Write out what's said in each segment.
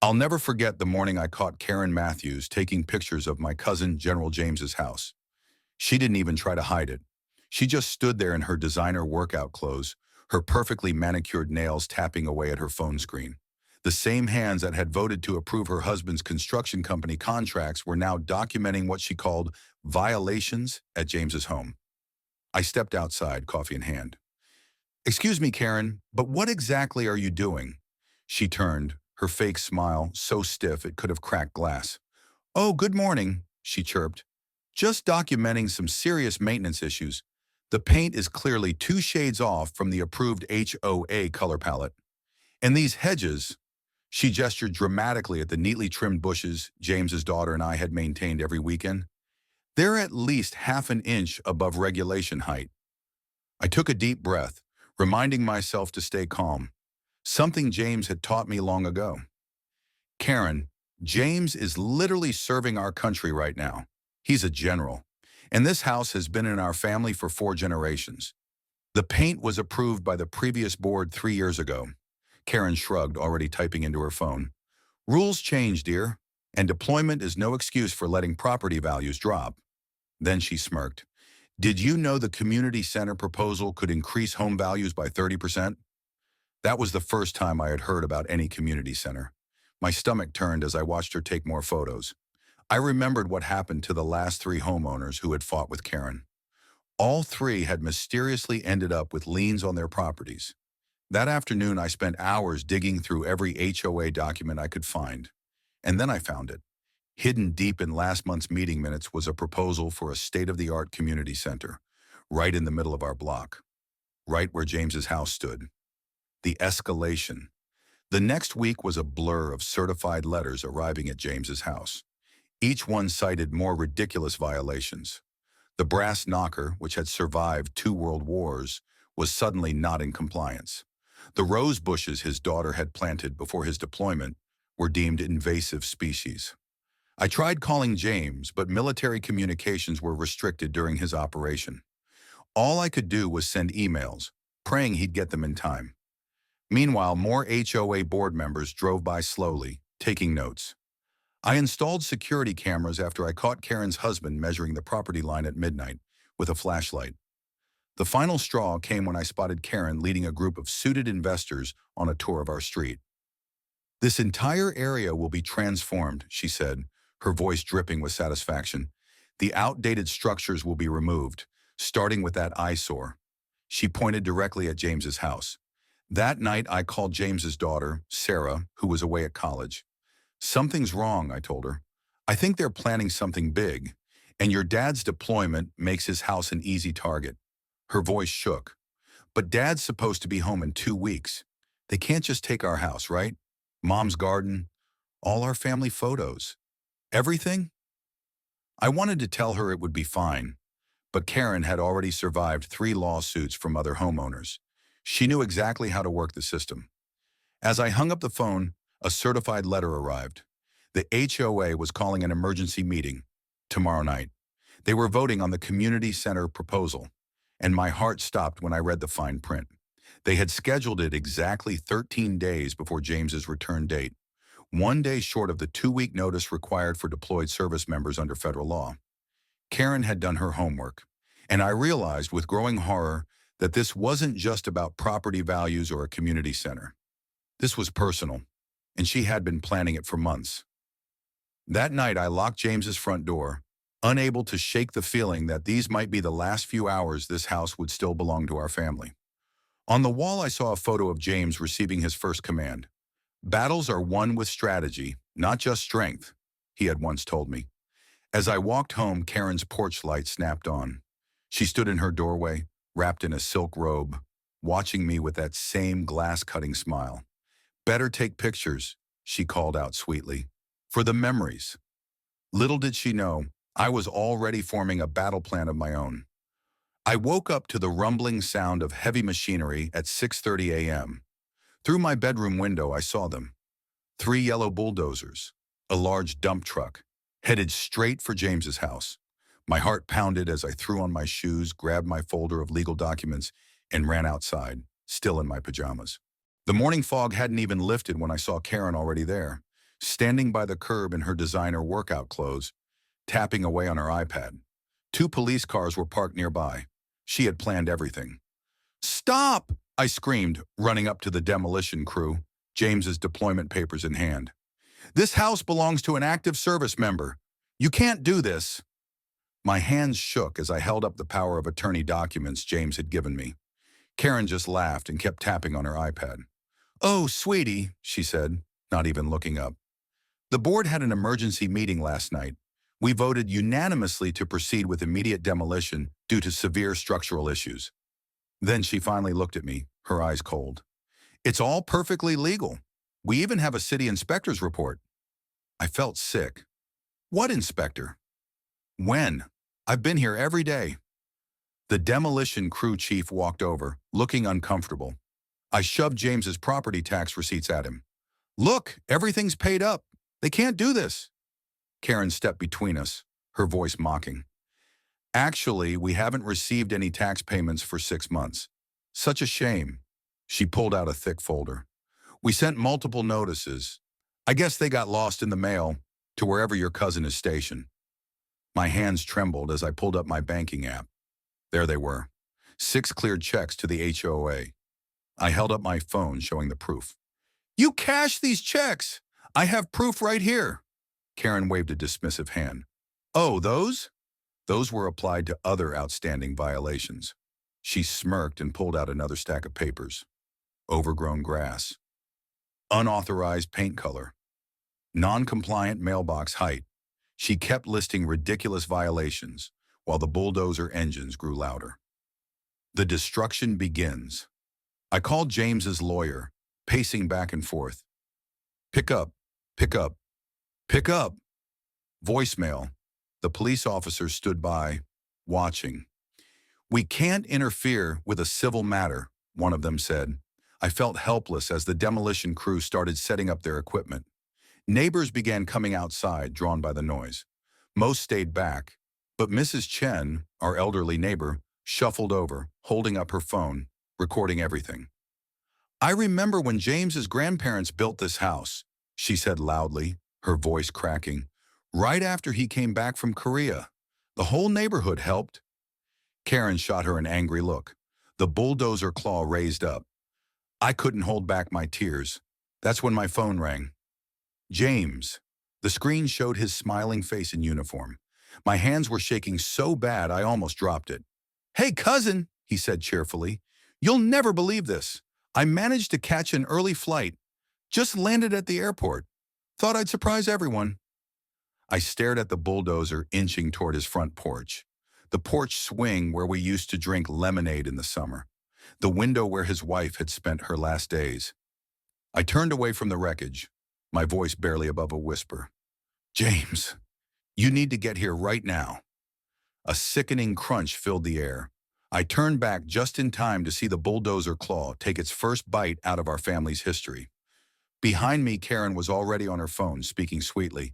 I'll never forget the morning I caught Karen Matthews taking pictures of my cousin General James's house. She didn't even try to hide it. She just stood there in her designer workout clothes, her perfectly manicured nails tapping away at her phone screen. The same hands that had voted to approve her husband's construction company contracts were now documenting what she called violations at James's home. I stepped outside, coffee in hand. "Excuse me, Karen, but what exactly are you doing?" She turned, her fake smile so stiff it could have cracked glass. "Oh, good morning," she chirped. "Just documenting some serious maintenance issues. The paint is clearly 2 shades off from the approved HOA color palette. And these hedges," she gestured dramatically at the neatly trimmed bushes James's daughter and I had maintained every weekend, "they're at least half an inch above regulation height." I took a deep breath, reminding myself to stay calm, something James had taught me long ago. "Karen, James is literally serving our country right now. He's a general. And this house has been in our family for 4 generations. The paint was approved by the previous board 3 years ago." Karen shrugged, already typing into her phone. "Rules change, dear, and deployment is no excuse for letting property values drop." Then she smirked. "Did you know the community center proposal could increase home values by 30%? That was the first time I had heard about any community center. My stomach turned as I watched her take more photos. I remembered what happened to the last 3 homeowners who had fought with Karen. All 3 had mysteriously ended up with liens on their properties. That afternoon, I spent hours digging through every HOA document I could find. And then I found it. Hidden deep in last month's meeting minutes was a proposal for a state-of-the-art community center, right in the middle of our block, right where James's house stood. The escalation. The next week was a blur of certified letters arriving at James's house. Each one cited more ridiculous violations. The brass knocker, which had survived 2 world wars, was suddenly not in compliance. The rose bushes his daughter had planted before his deployment were deemed invasive species. I tried calling James, but military communications were restricted during his operation. All I could do was send emails, praying he'd get them in time. Meanwhile, more HOA board members drove by slowly, taking notes. I installed security cameras after I caught Karen's husband measuring the property line at midnight with a flashlight. The final straw came when I spotted Karen leading a group of suited investors on a tour of our street. "This entire area will be transformed," she said, her voice dripping with satisfaction. "The outdated structures will be removed, starting with that eyesore." She pointed directly at James's house. That night, I called James's daughter, Sarah, who was away at college. "Something's wrong," I told her. "I think they're planning something big, and your dad's deployment makes his house an easy target." Her voice shook. "But Dad's supposed to be home in 2 weeks. They can't just take our house, right? Mom's garden, all our family photos. Everything?" I wanted to tell her it would be fine, but Karen had already survived 3 lawsuits from other homeowners. She knew exactly how to work the system. As I hung up the phone, a certified letter arrived. The HOA was calling an emergency meeting tomorrow night. They were voting on the community center proposal, and my heart stopped when I read the fine print. They had scheduled it exactly 13 days before James's return date, 1 day short of the 2-week notice required for deployed service members under federal law. Karen had done her homework, and I realized with growing horror that this wasn't just about property values or a community center. This was personal, and she had been planning it for months. That night, I locked James's front door, unable to shake the feeling that these might be the last few hours this house would still belong to our family. On the wall, I saw a photo of James receiving his first command. "Battles are won with strategy, not just strength," he had once told me. As I walked home, Karen's porch light snapped on. She stood in her doorway, wrapped in a silk robe, watching me with that same glass-cutting smile. "Better take pictures," she called out sweetly, "for the memories." Little did she know, I was already forming a battle plan of my own. I woke up to the rumbling sound of heavy machinery at 6:30 a.m. Through my bedroom window, I saw them. 3 yellow bulldozers, a large dump truck, headed straight for James's house. My heart pounded as I threw on my shoes, grabbed my folder of legal documents, and ran outside, still in my pajamas. The morning fog hadn't even lifted when I saw Karen already there, standing by the curb in her designer workout clothes, tapping away on her iPad. Two police cars were parked nearby. She had planned everything. "Stop!" I screamed, running up to the demolition crew, James's deployment papers in hand. "This house belongs to an active service member. You can't do this." My hands shook as I held up the power of attorney documents James had given me. Karen just laughed and kept tapping on her iPad. "Oh, sweetie," she said, not even looking up. "The board had an emergency meeting last night. We voted unanimously to proceed with immediate demolition due to severe structural issues." Then she finally looked at me, her eyes cold. "It's all perfectly legal. We even have a city inspector's report." I felt sick. "What inspector? When? I've been here every day." The demolition crew chief walked over, looking uncomfortable. I shoved James's property tax receipts at him. "Look, everything's paid up. They can't do this." Karen stepped between us, her voice mocking. "Actually, we haven't received any tax payments for 6 months. Such a shame." She pulled out a thick folder. "We sent multiple notices. I guess they got lost in the mail to wherever your cousin is stationed." My hands trembled as I pulled up my banking app. There they were, 6 cleared checks to the HOA. I held up my phone showing the proof. "You cashed these checks! I have proof right here." Karen waved a dismissive hand. "Oh, those?" Those were applied to other outstanding violations. She smirked and pulled out another stack of papers. Overgrown grass. Unauthorized paint color. Non-compliant mailbox height. She kept listing ridiculous violations while the bulldozer engines grew louder. The destruction begins. I called James's lawyer, pacing back and forth. "Pick up, pick up, pick up." Voicemail. The police officer stood by, watching. "We can't interfere with a civil matter," one of them said. I felt helpless as the demolition crew started setting up their equipment. Neighbors began coming outside, drawn by the noise. Most stayed back, but Mrs. Chen, our elderly neighbor, shuffled over, holding up her phone, recording everything. "I remember when James's grandparents built this house," she said loudly, her voice cracking. "Right after he came back from Korea. The whole neighborhood helped." Karen shot her an angry look. The bulldozer claw raised up. I couldn't hold back my tears. That's when my phone rang. James. The screen showed his smiling face in uniform. My hands were shaking so bad I almost dropped it. "Hey, cousin," he said cheerfully. "You'll never believe this. I managed to catch an early flight. Just landed at the airport. Thought I'd surprise everyone." I stared at the bulldozer inching toward his front porch. The porch swing where we used to drink lemonade in the summer. The window where his wife had spent her last days. I turned away from the wreckage, my voice barely above a whisper. "James, you need to get here right now." A sickening crunch filled the air. I turned back just in time to see the bulldozer claw take its first bite out of our family's history. Behind me, Karen was already on her phone, speaking sweetly.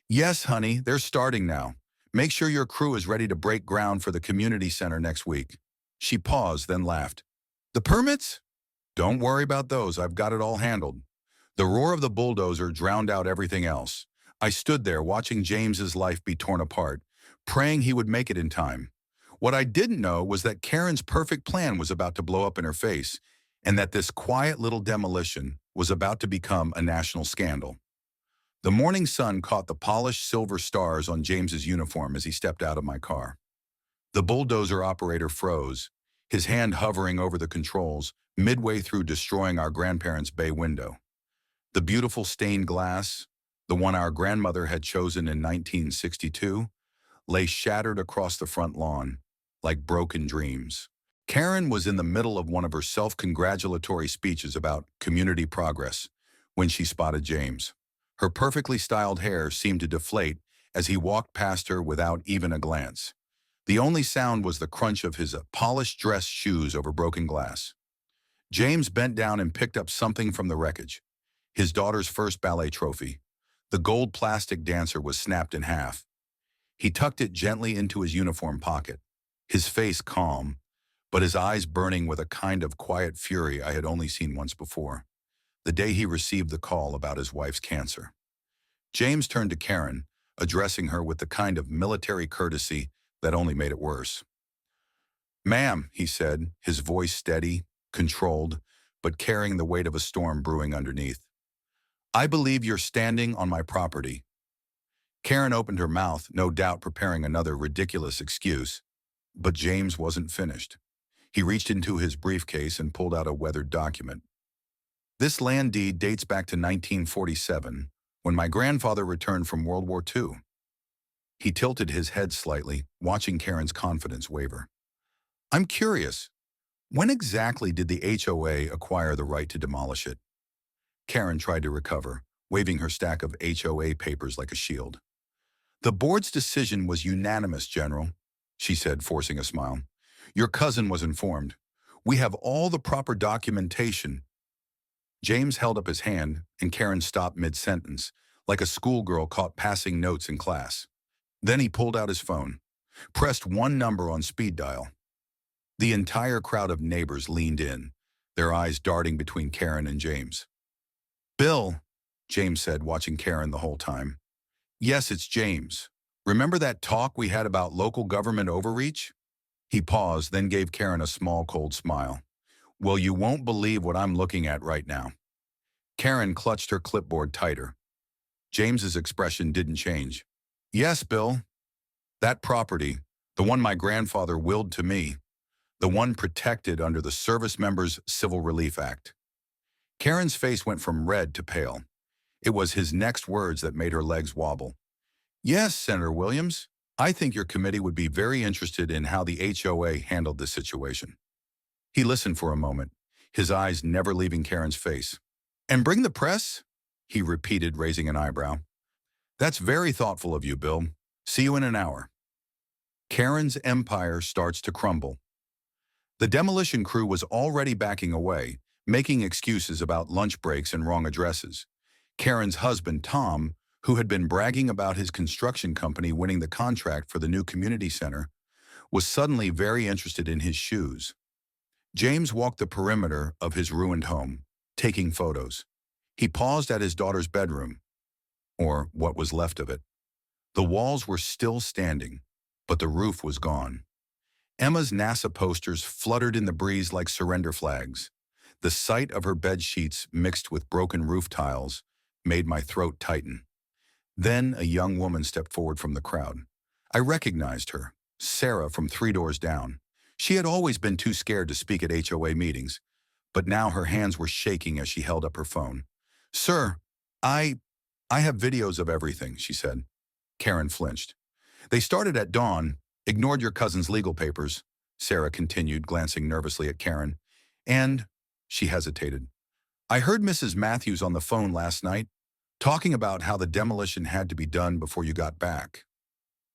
"Yes, honey, they're starting now. Make sure your crew is ready to break ground for the community center next week." She paused, then laughed. "The permits? Don't worry about those. I've got it all handled." The roar of the bulldozer drowned out everything else. I stood there watching James's life be torn apart, praying he would make it in time. What I didn't know was that Karen's perfect plan was about to blow up in her face, and that this quiet little demolition was about to become a national scandal. The morning sun caught the polished silver stars on James's uniform as he stepped out of my car. The bulldozer operator froze, his hand hovering over the controls, midway through destroying our grandparents' bay window. The beautiful stained glass, the one our grandmother had chosen in 1962, lay shattered across the front lawn, like broken dreams. Karen was in the middle of one of her self-congratulatory speeches about community progress when she spotted James. Her perfectly styled hair seemed to deflate as he walked past her without even a glance. The only sound was the crunch of his polished dress shoes over broken glass. James bent down and picked up something from the wreckage. His daughter's first ballet trophy. The gold plastic dancer was snapped in half. He tucked it gently into his uniform pocket, his face calm, but his eyes burning with a kind of quiet fury I had only seen once before, the day he received the call about his wife's cancer. James turned to Karen, addressing her with the kind of military courtesy that only made it worse. "Ma'am," he said, his voice steady, controlled, but carrying the weight of a storm brewing underneath. "I believe you're standing on my property." Karen opened her mouth, no doubt preparing another ridiculous excuse, but James wasn't finished. He reached into his briefcase and pulled out a weathered document. "This land deed dates back to 1947, when my grandfather returned from World War II. He tilted his head slightly, watching Karen's confidence waver. "I'm curious, when exactly did the HOA acquire the right to demolish it?" Karen tried to recover, waving her stack of HOA papers like a shield. "The board's decision was unanimous, General," she said, forcing a smile. "Your cousin was informed. We have all the proper documentation." James held up his hand, and Karen stopped mid-sentence, like a schoolgirl caught passing notes in class. Then he pulled out his phone, pressed one number on speed dial. The entire crowd of neighbors leaned in, their eyes darting between Karen and James. "Bill," James said, watching Karen the whole time. "Yes, it's James. Remember that talk we had about local government overreach?" He paused, then gave Karen a small, cold smile. "Well, you won't believe what I'm looking at right now." Karen clutched her clipboard tighter. James's expression didn't change. "Yes, Bill. That property, the one my grandfather willed to me, the one protected under the Service Members Civil Relief Act." Karen's face went from red to pale. It was his next words that made her legs wobble. "Yes, Senator Williams, I think your committee would be very interested in how the HOA handled this situation." He listened for a moment, his eyes never leaving Karen's face. "And bring the press?" he repeated, raising an eyebrow. "That's very thoughtful of you, Bill. See you in an hour." Karen's empire starts to crumble. The demolition crew was already backing away, making excuses about lunch breaks and wrong addresses. Karen's husband, Tom, who had been bragging about his construction company winning the contract for the new community center, was suddenly very interested in his shoes. James walked the perimeter of his ruined home, taking photos. He paused at his daughter's bedroom, or what was left of it. The walls were still standing, but the roof was gone. Emma's NASA posters fluttered in the breeze like surrender flags. The sight of her bed sheets mixed with broken roof tiles made my throat tighten. Then a young woman stepped forward from the crowd. I recognized her, Sarah from 3 doors down. She had always been too scared to speak at HOA meetings, but now her hands were shaking as she held up her phone. "Sir, I have videos of everything," she said. Karen flinched. "They started at dawn, ignored your cousin's legal papers," Sarah continued, glancing nervously at Karen. "And," she hesitated, "I heard Mrs. Matthews on the phone last night, talking about how the demolition had to be done before you got back."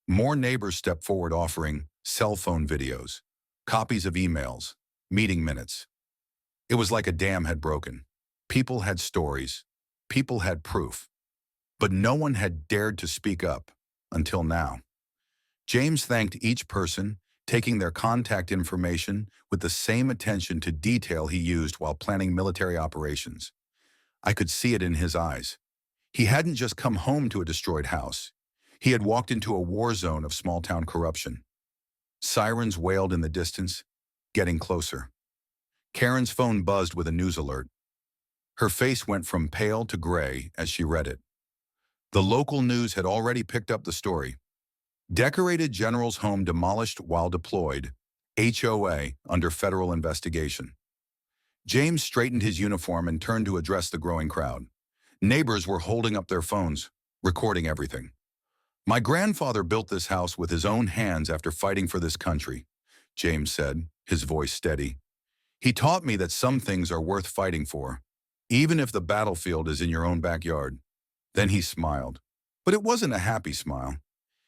More neighbors stepped forward offering cell phone videos, copies of emails, meeting minutes. It was like a dam had broken. People had stories. People had proof. But no one had dared to speak up until now. James thanked each person, taking their contact information with the same attention to detail he used while planning military operations. I could see it in his eyes. He hadn't just come home to a destroyed house. He had walked into a war zone of small-town corruption. Sirens wailed in the distance, getting closer. Karen's phone buzzed with a news alert. Her face went from pale to gray as she read it. The local news had already picked up the story. Decorated general's home demolished while deployed, HOA under federal investigation. James straightened his uniform and turned to address the growing crowd. Neighbors were holding up their phones, recording everything. "My grandfather built this house with his own hands after fighting for this country," James said, his voice steady. "He taught me that some things are worth fighting for, even if the battlefield is in your own backyard." Then he smiled. But it wasn't a happy smile.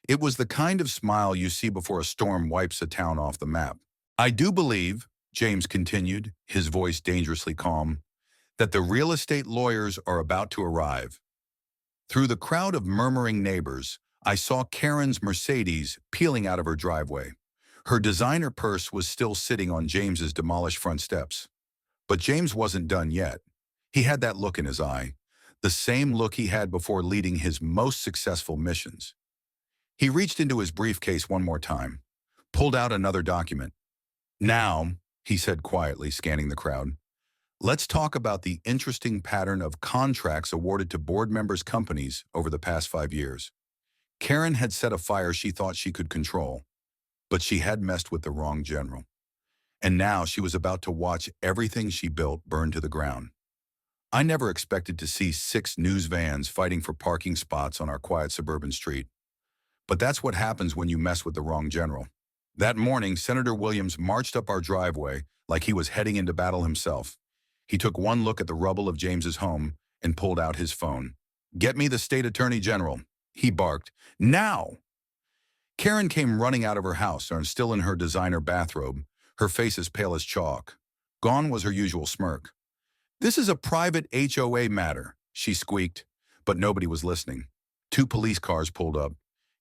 It was the kind of smile you see before a storm wipes a town off the map. "I do believe," James continued, his voice dangerously calm, "that the real estate lawyers are about to arrive." Through the crowd of murmuring neighbors, I saw Karen's Mercedes peeling out of her driveway. Her designer purse was still sitting on James's demolished front steps. But James wasn't done yet. He had that look in his eye, the same look he had before leading his most successful missions. He reached into his briefcase one more time, pulled out another document. "Now," he said quietly, scanning the crowd, "let's talk about the interesting pattern of contracts awarded to board members' companies over the past 5 years." Karen had set a fire she thought she could control, but she had messed with the wrong general. And now she was about to watch everything she built burn to the ground. "I never expected to see 6 news vans fighting for parking spots on our quiet suburban street. But that's what happens when you mess with the wrong general." That morning, Senator Williams marched up our driveway like he was heading into battle himself. He took one look at the rubble of James's home and pulled out his phone. "Get me the state attorney general," he barked. "Now!" Karen came running out of her house, still in her designer bathrobe, her face as pale as chalk. Gone was her usual smirk. "This is a private HOA matter," she squeaked, but nobody was listening. 2 police cars pulled up,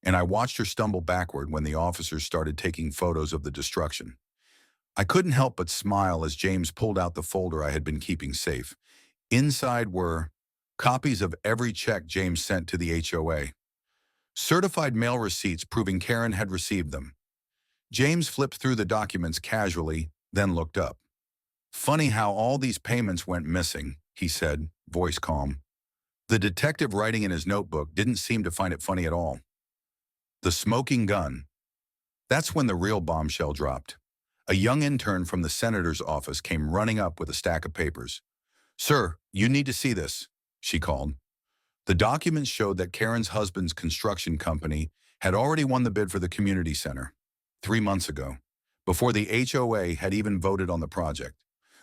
and I watched her stumble backward when the officers started taking photos of the destruction. I couldn't help but smile as James pulled out the folder I had been keeping safe. Inside were copies of every check James sent to the HOA, certified mail receipts proving Karen had received them. James flipped through the documents casually, then looked up. "Funny how all these payments went missing," he said, voice calm. The detective writing in his notebook didn't seem to find it funny at all. The smoking gun. That's when the real bombshell dropped. A young intern from the senator's office came running up with a stack of papers. "Sir, you need to see this," she called. The documents showed that Karen's husband's construction company had already won the bid for the community center 3 months ago, before the HOA had even voted on the project.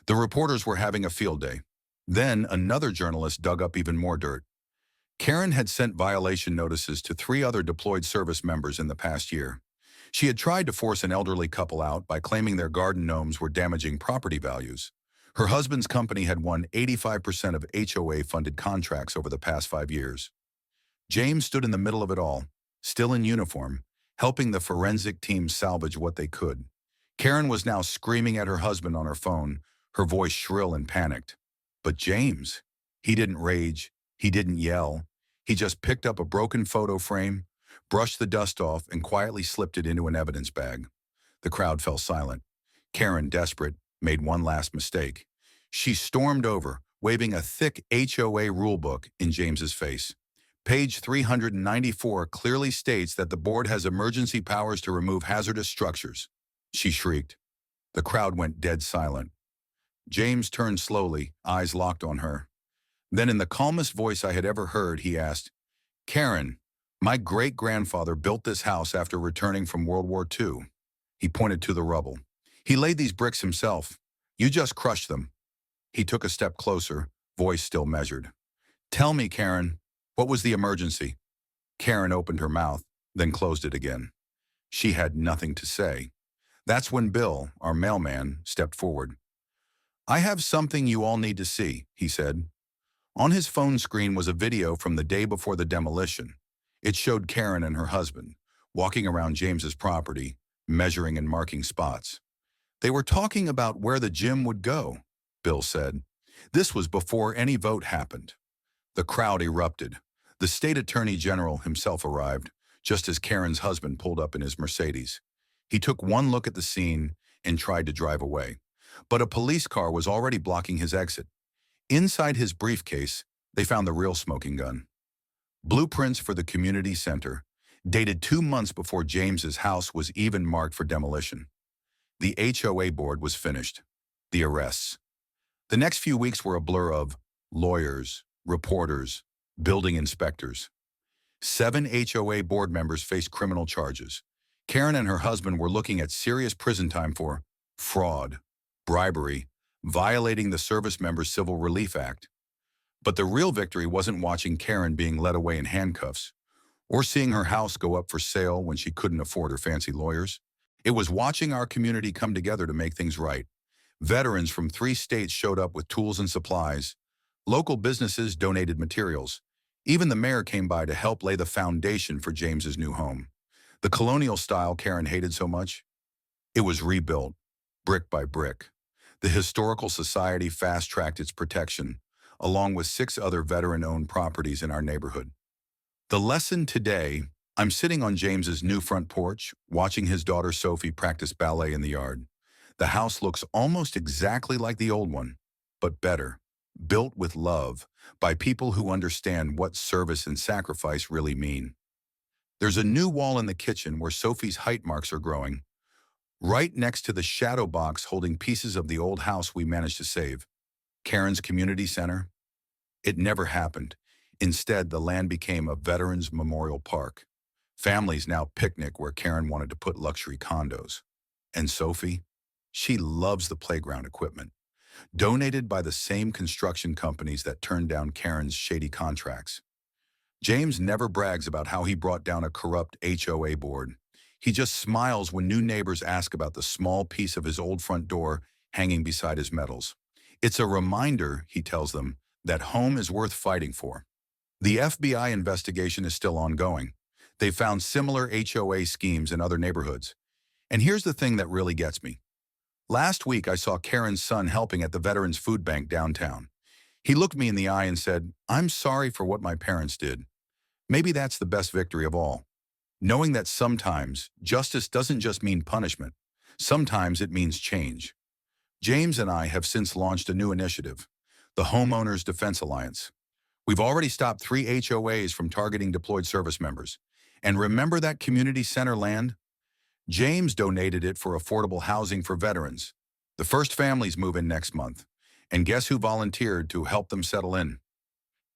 The reporters were having a field day. Then another journalist dug up even more dirt. Karen had sent violation notices to 3 other deployed service members in the past year. She had tried to force an elderly couple out by claiming their garden gnomes were damaging property values. Her husband's company had won 85% of HOA-funded contracts over the past 5 years. James stood in the middle of it all, still in uniform, helping the forensic team salvage what they could. Karen was now screaming at her husband on her phone, her voice shrill and panicked. But James, he didn't rage, he didn't yell. He just picked up a broken photo frame, brushed the dust off, and quietly slipped it into an evidence bag. The crowd fell silent. Karen, desperate, made one last mistake. She stormed over, waving a thick HOA rulebook in James's face. "Page 394 clearly states that the board has emergency powers to remove hazardous structures," she shrieked. The crowd went dead silent. James turned slowly, eyes locked on her. Then in the calmest voice I had ever heard, he asked, "Karen, my great-grandfather built this house after returning from World War II. He pointed to the rubble. "He laid these bricks himself. You just crushed them." He took a step closer, voice still measured. "Tell me, Karen, what was the emergency?" Karen opened her mouth, then closed it again. She had nothing to say. That's when Bill, our mailman, stepped forward. "I have something you all need to see," he said. On his phone screen was a video from the day before the demolition. It showed Karen and her husband walking around James's property, measuring and marking spots. "They were talking about where the gym would go," Bill said. This was before any vote happened. The crowd erupted. The state attorney general himself arrived, just as Karen's husband pulled up in his Mercedes. He took one look at the scene and tried to drive away. But a police car was already blocking his exit. Inside his briefcase, they found the real smoking gun. Blueprints for the community center, dated 2 months before James's house was even marked for demolition. The HOA board was finished. The arrests. The next few weeks were a blur of lawyers, reporters, building inspectors. 7 HOA board members faced criminal charges. Karen and her husband were looking at serious prison time for fraud, bribery, violating the Service Members Civil Relief Act. But the real victory wasn't watching Karen being led away in handcuffs, or seeing her house go up for sale when she couldn't afford her fancy lawyers. It was watching our community come together to make things right. Veterans from 3 states showed up with tools and supplies. Local businesses donated materials. Even the mayor came by to help lay the foundation for James's new home. The colonial style Karen hated so much, it was rebuilt, brick by brick. The Historical Society fast-tracked its protection. along with 6 other veteran-owned properties in our neighborhood. The lesson today, I'm sitting on James's new front porch, watching his daughter Sophie practice ballet in the yard. The house looks almost exactly like the old one, but better, built with love, by people who understand what service and sacrifice really mean. There's a new wall in the kitchen where Sophie's height marks are growing, right next to the shadow box holding pieces of the old house we managed to save. Karen's community center? It never happened. Instead, the land became a Veterans Memorial Park. Families now picnic where Karen wanted to put luxury condos. And Sophie? She loves the playground equipment, donated by the same construction companies that turned down Karen's shady contracts. James never brags about how he brought down a corrupt HOA board. He just smiles when new neighbors ask about the small piece of his old front door hanging beside his metals. It's a reminder, he tells them, that home is worth fighting for. The FBI investigation is still ongoing. They found similar HOA schemes in other neighborhoods. And here's the thing that really gets me. Last week, I saw Karen's son helping at the Veterans Food Bank downtown. He looked me in the eye and said, "I'm sorry for what my parents did." Maybe that's the best victory of all. Knowing that sometimes justice doesn't just mean punishment. Sometimes it means change. James and I have since launched a new initiative, the Homeowners Defense Alliance. We've already stopped 3 HOAs from targeting deployed service members. And remember that community center land? James donated it for affordable housing for veterans. The first families move in next month. And guess who volunteered to help them settle in?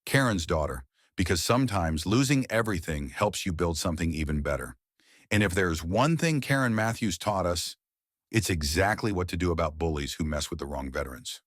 Karen's daughter, because sometimes losing everything helps you build something even better. And if there's one thing Karen Matthews taught us, it's exactly what to do about bullies who mess with the wrong veterans.